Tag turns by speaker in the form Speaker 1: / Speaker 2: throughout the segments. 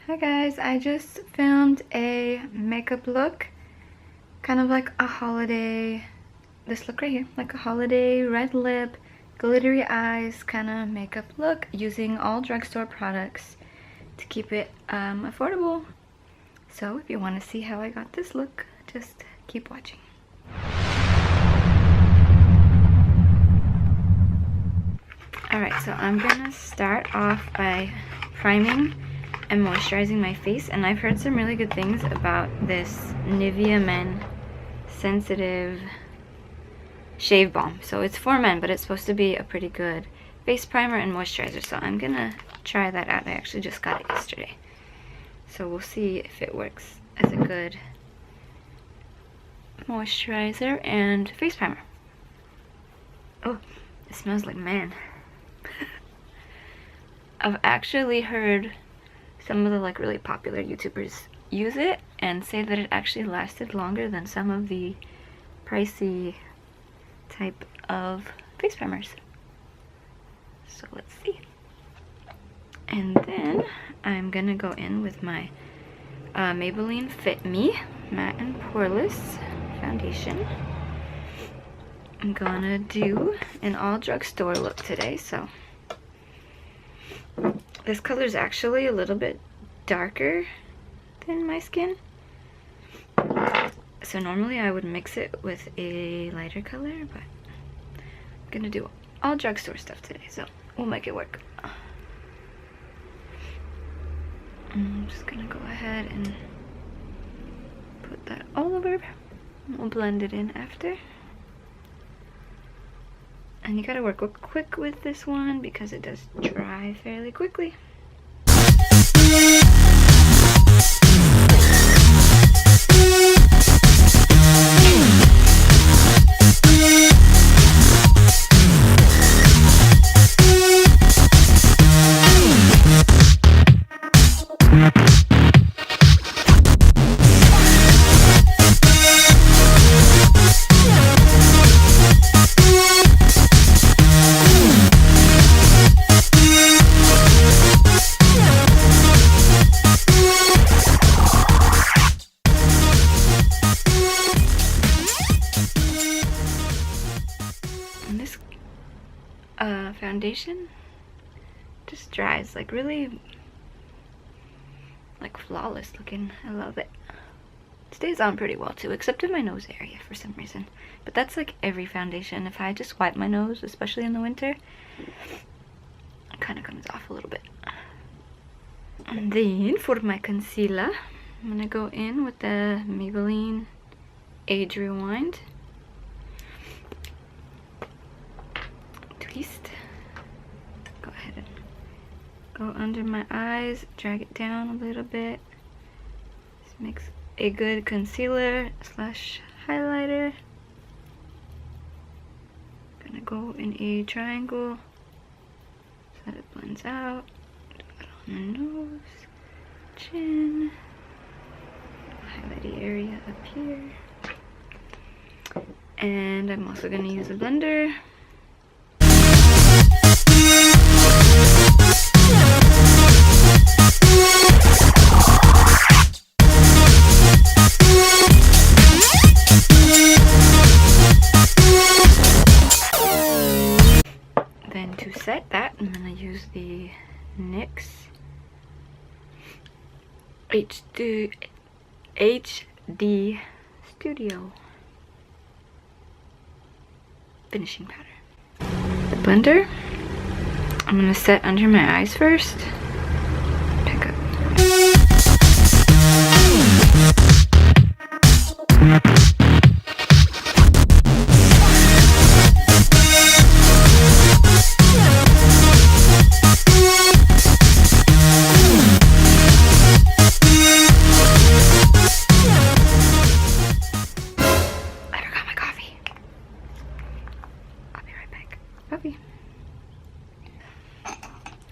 Speaker 1: Hi guys, I just filmed a makeup look, kind of like a holiday, this look right here, like a holiday red lip, glittery eyes kind of makeup look using all drugstore products to keep it affordable. So if you want to see how I got this look, just keep watching. Alright, so I'm gonna start off by priming and moisturizing my face, and I've heard some really good things about this Nivea Men Sensitive Shave Balm. So it's for men, but it's supposed to be a pretty good face primer and moisturizer, so I'm gonna try that out. I actually just got it yesterday, so we'll see if it works as a good moisturizer and face primer. Oh, it smells like man. I've actually heard some of the really popular YouTubers use it and say that it actually lasted longer than some of the pricey type of face primers. So let's see. And then I'm gonna go in with my Maybelline Fit Me Matte and Poreless foundation. I'm gonna do an all drugstore look today, so this color is actually a little bit darker than my skin. So normally I would mix it with a lighter color, but I'm gonna do all drugstore stuff today, so we'll make it work. I'm just gonna go ahead and put that all over. We'll blend it in after. And you gotta work quick with this one because it does dry fairly quickly. And this foundation just dries really flawless looking. I love it. It stays on pretty well too, except in my nose area for some reason. But that's like every foundation. If I just wipe my nose, especially in the winter, it kind of comes off a little bit. And then for my concealer, I'm gonna go in with the Maybelline Age Rewind. Twist. Go ahead and go under my eyes, drag it down a little bit. This makes a good concealer slash highlighter. Gonna go in a triangle so that it blends out. Do it on the nose, chin, highlighty area up here. And I'm also gonna use a blender. Then to set that, I'm gonna use the NYX HD Studio finishing powder. The blender, I'm gonna set under my eyes first. Pick up.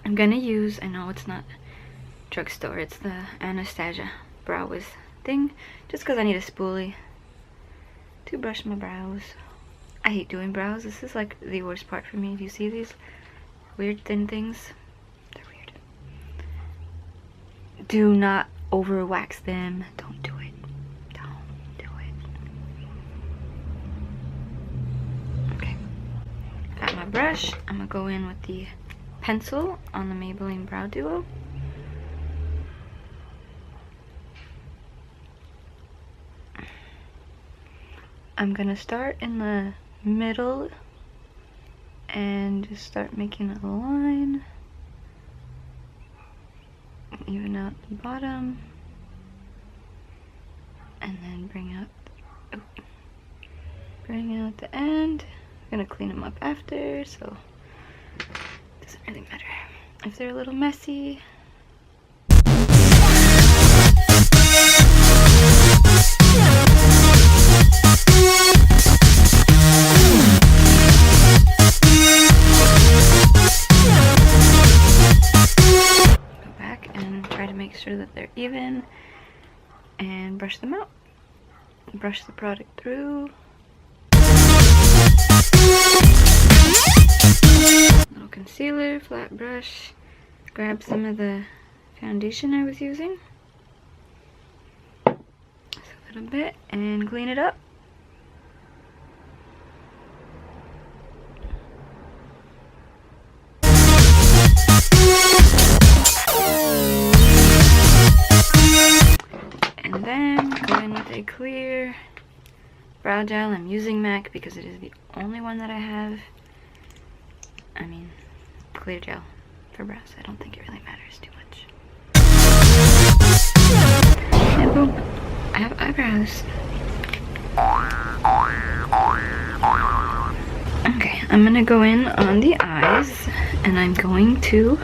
Speaker 1: I'm gonna use, I know it's not drugstore, it's the Anastasia Brow Wiz thing, just because I need a spoolie to brush my brows. I hate doing brows. This is like the worst part for me. Do you see these weird thin things? They're weird. do not over wax them. Don't do it. Don't do it. Okay. Got my brush. I'm gonna go in with the pencil on the Maybelline Brow Duo. I'm gonna start in the middle and just start making a line. Even out the bottom. And then bring out the end. I'm gonna clean them up after, so it doesn't really matter if they're a little messy. Make sure that they're even and brush them out. Brush the product through. Little concealer, flat brush. Grab some of the foundation I was using. Just a little bit and clean it up. And then go in with a clear brow gel. I'm using MAC because it is the only one that I have. I mean, clear gel for brows. I don't think it really matters too much. And boom, I have eyebrows. Okay, I'm gonna go in on the eyes and I'm going to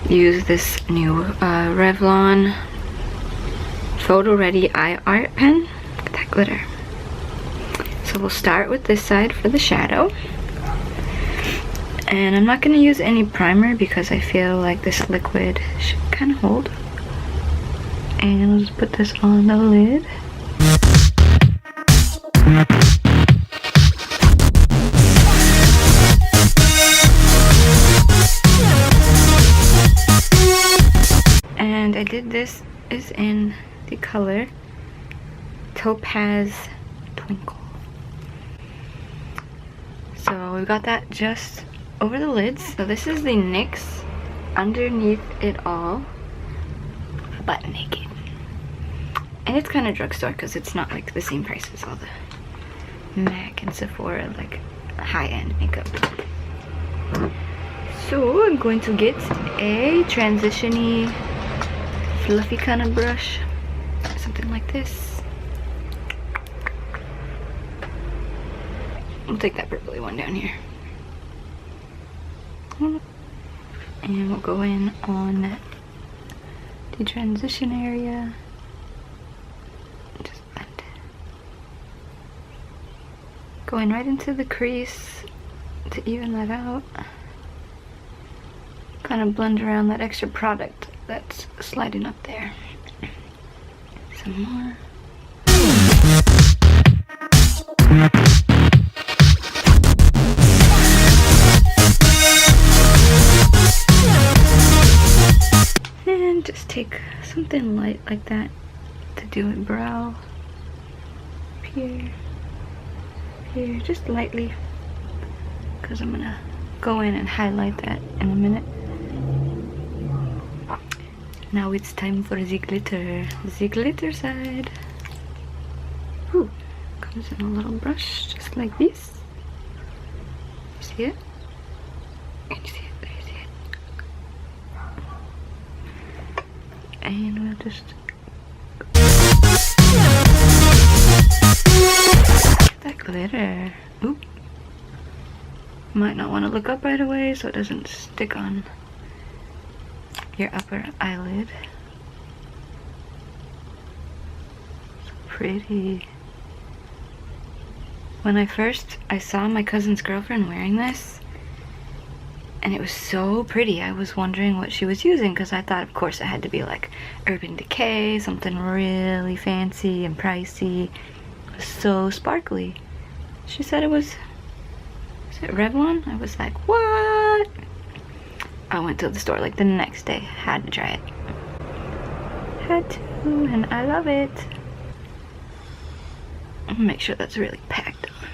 Speaker 1: use this new Revlon Photo Ready Eye Art pen. Look at that glitter. So we'll start with this side for the shadow. And I'm not going to use any primer because I feel like this liquid should kind of hold. And I'll just put this on the lid. And I did this is in the color Topaz Twinkle. So we got that just over the lids. So this is the NYX underneath it all, butt naked. And it's kind of drugstore because it's not like the same price as all the MAC and Sephora like high-end makeup. So I'm going to get a transition-y fluffy kind of brush, something like this. We'll take that purpley one down here. And we'll go in on the transition area. Just blend. Going right into the crease to even that out. Kind of blend around that extra product that's sliding up there. Some more. And just take something light like that to do it brow. Here. Here, just lightly. Because I'm gonna go in and highlight that in a minute. Now it's time for the glitter side. Ooh, comes in a little brush, just like this. You see it? Can you see it? There you see it. And we'll just that glitter. Ooh. Might not want to look up right away so it doesn't stick on your upper eyelid. So pretty. When I saw my cousin's girlfriend wearing this, and it was so pretty. I was wondering what she was using because I thought, of course, it had to be like Urban Decay, something really fancy and pricey. It was so sparkly. She said it was, is it Revlon? I was like, what? I went to the store like the next day, had to try it. tattoo and I love it. Make sure that's really packed on.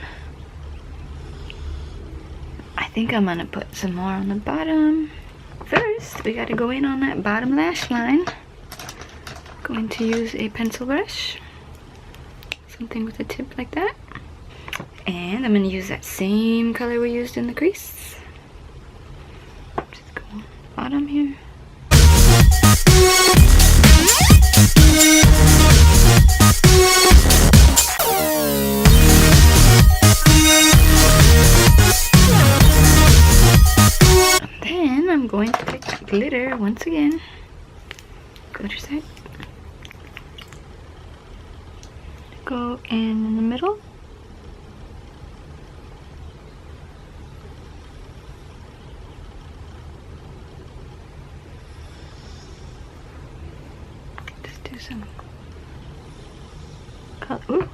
Speaker 1: I think I'm gonna put some more on the bottom. First, we gotta go in on that bottom lash line. Going to use a pencil brush. Something with a tip like that. And I'm gonna use that same color we used in the crease. Just go on the bottom here. Then I'm going to take glitter once again. Glitter side. Go in the middle. Just do some color. Ooh.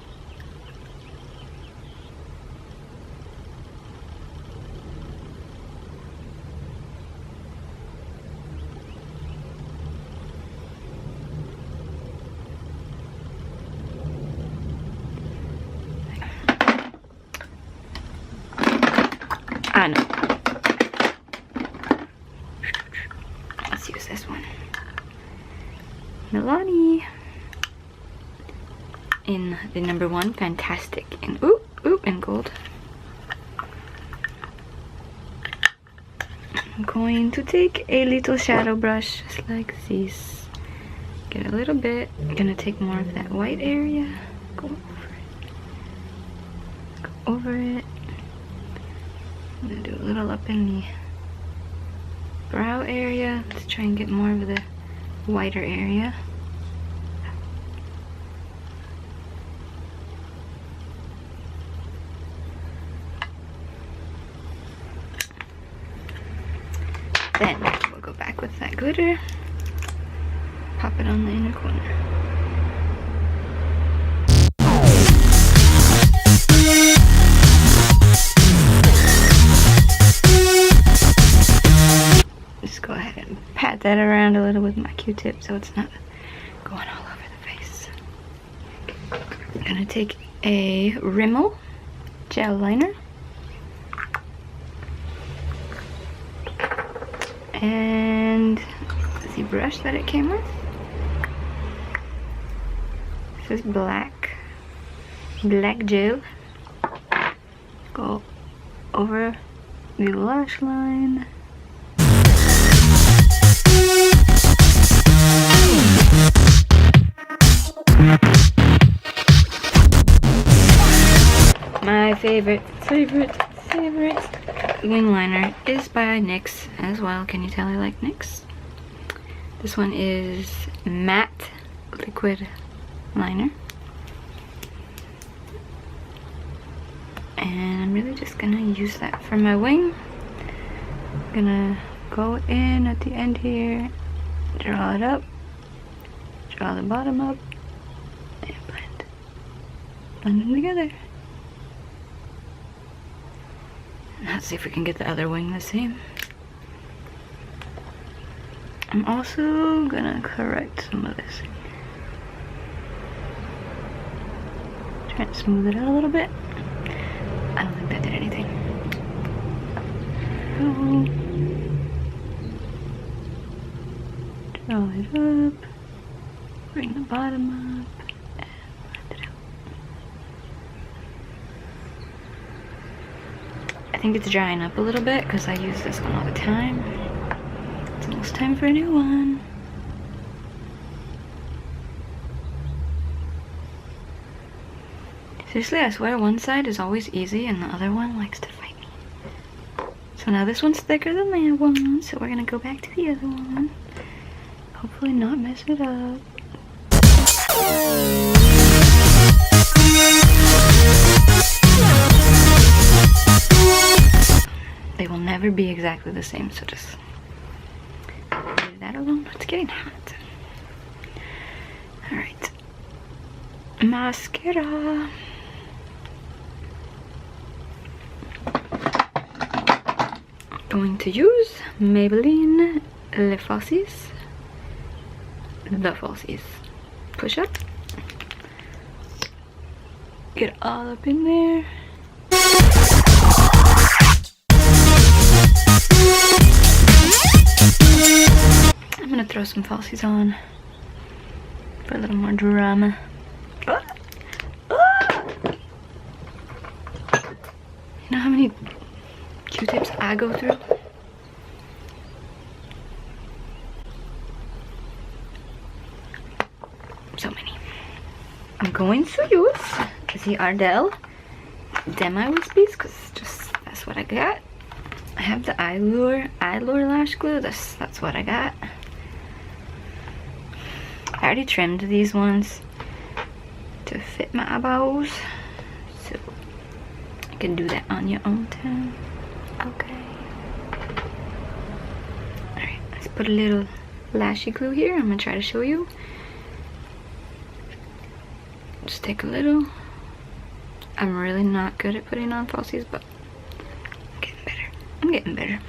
Speaker 1: I know. Let's use this one. Milani in the #1 Fantastic in in gold. I'm going to take a little shadow brush just like this. Get a little bit. I'm gonna take more of that white area. Go over it. Go over it. I'm gonna do a little up in the brow area. Let's try and get more of the whiter area. Then we'll go back with that glitter. Pop it on the inner corner. Just go ahead and pat that around a little with my Q-tip so it's not going all over the face. I'm gonna take a Rimmel gel liner and the brush that it came with. This is black gel. Go over the lash line. My favorite wing liner is by NYX as well. Can you tell I like NYX? This one is matte liquid liner. And I'm really just gonna use that for my wing. I'm gonna go in at the end here, draw it up, draw the bottom up, and blend them together. Let's see if we can get the other wing the same. I'm also gonna correct some of this. Try and smooth it out a little bit. I don't think that did anything. Draw it up, bring the bottom up, and blend it out. I think it's drying up a little bit because I use this one all the time. It's almost time for a new one. Seriously, I swear one side is always easy and the other one likes to fight me. So now this one's thicker than the other one, so we're gonna go back to the other one. Hopefully not mess it up. They will never be exactly the same, so just leave that alone. It's getting hot. Alright. Mascara. Going to use Maybelline Les Fosses the falsies. Push up. Get all up in there. I'm gonna throw some falsies on for a little more drama. You know how many Q-tips I go through? So many. I'm going to use the Ardell Demi Wispies because just that's what I got. I have the Eyelure lash glue. That's what I got. I already trimmed these ones to fit my eyeballs, so you can do that on your own time. Okay. Alright, let's put a little lashy glue here. I'm gonna try to show you. Just take a little. I'm really not good at putting on falsies, but I'm getting better. I'm getting better.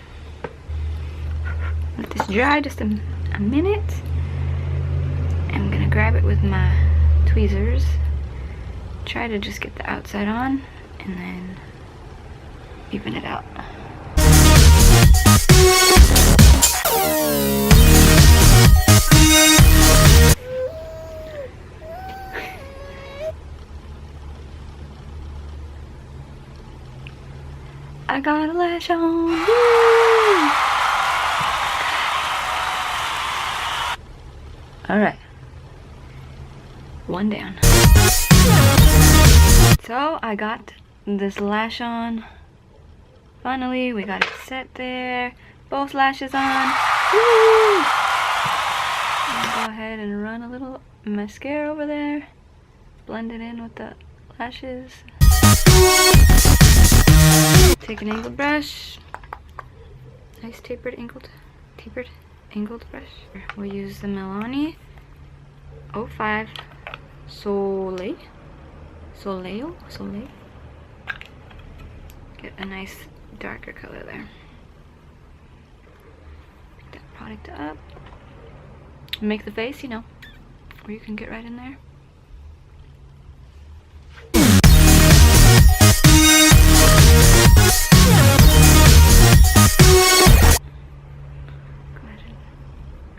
Speaker 1: Let this dry just a minute. I'm gonna grab it with my tweezers. Try to just get the outside on and then even it out. I got a lash on. Woo! All right, one down. So I got this lash on. Finally, we got it set there. Both lashes on. Woo! Go ahead and run a little mascara over there. Blend it in with the lashes. Take an angled brush. Nice tapered angled brush. We'll use the Milani 05 Soleil. Get a nice darker color there. Pick that product up. Make the face, you know, or you can get right in there. Go ahead and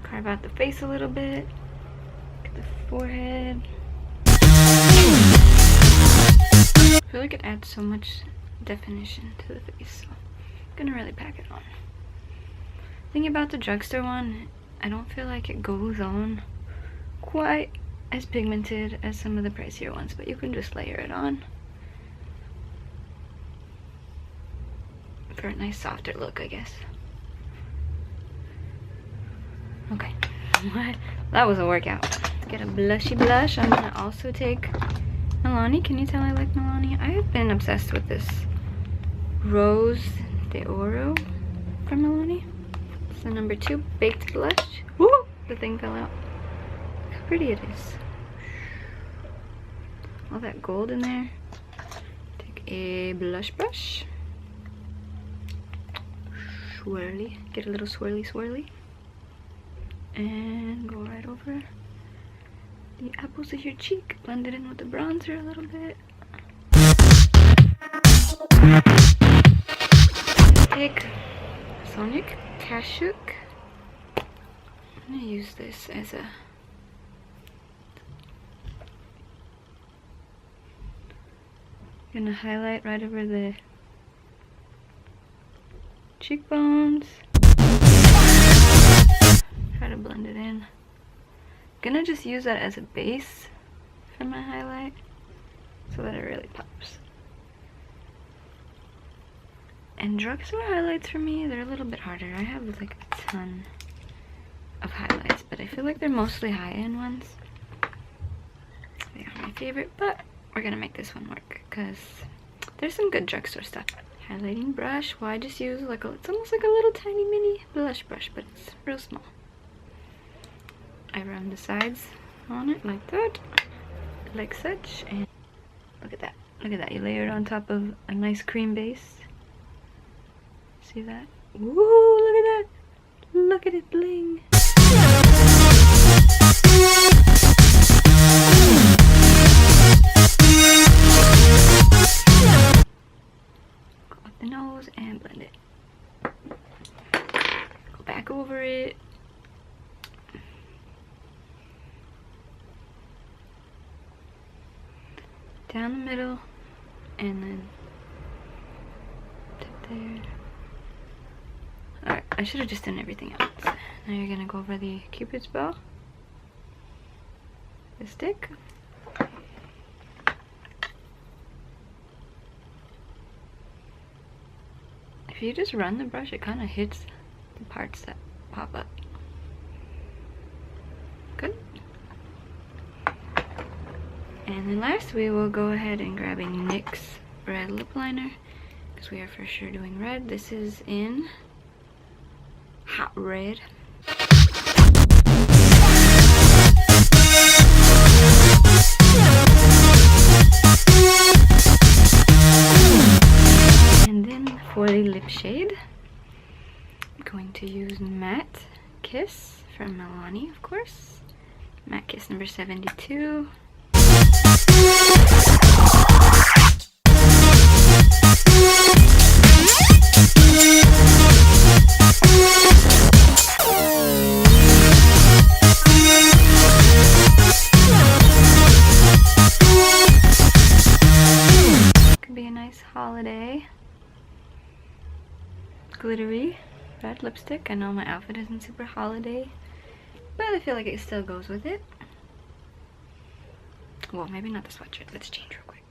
Speaker 1: carve out the face a little bit. Get the forehead. I feel like it adds so much definition to the face, so I'm gonna really pack it on. Thing about the drugstore one, I don't feel like it goes on quite as pigmented as some of the pricier ones, but you can just layer it on for a nice softer look, I guess. Okay, that was a workout. Get a blushy blush. I'm gonna also take Milani. Can you tell I like Milani? I have been obsessed with this Rose de Oro from Milani. It's the number 2 baked blush. Woo! The thing fell out. Look how pretty it is. All that gold in there. Take a blush brush. Swirly. Get a little swirly. And go right over the apples of your cheek. Blend it in with the bronzer a little bit. Take Sonic Kashuk. I'm gonna use this as a gonna highlight right over the cheekbones. Try to blend it in. Gonna just use that as a base for my highlight so that it really pops. And drugstore highlights for me, they're a little bit harder. I have like a ton of highlights, but I feel like they're mostly high-end ones. They are my favorite, but we're gonna make this one work because there's some good drugstore stuff. Highlighting brush, well, I just use like it's almost like a little tiny mini blush brush, but it's real small. I run the sides on it like that, like such, and look at that. Look at that. You layer it on top of a nice cream base. See that? Ooh, look at that. Look at it bling. down the middle, and then to there. Alright, I should have just done everything else. Now you're gonna go over the Cupid's bow, the stick. If you just run the brush, it kind of hits the parts that pop up. Good. And then last, we will go ahead and grab a NYX red lip liner, because we are for sure doing red. This is in Hot Red. And then for the lip shade, I'm going to use Matte Kiss from Milani, of course. Matte Kiss number 72. Could be a nice holiday glittery red lipstick. I know my outfit isn't super holiday, but I feel like it still goes with it. Well, maybe not the sweatshirt. Let's change real quick.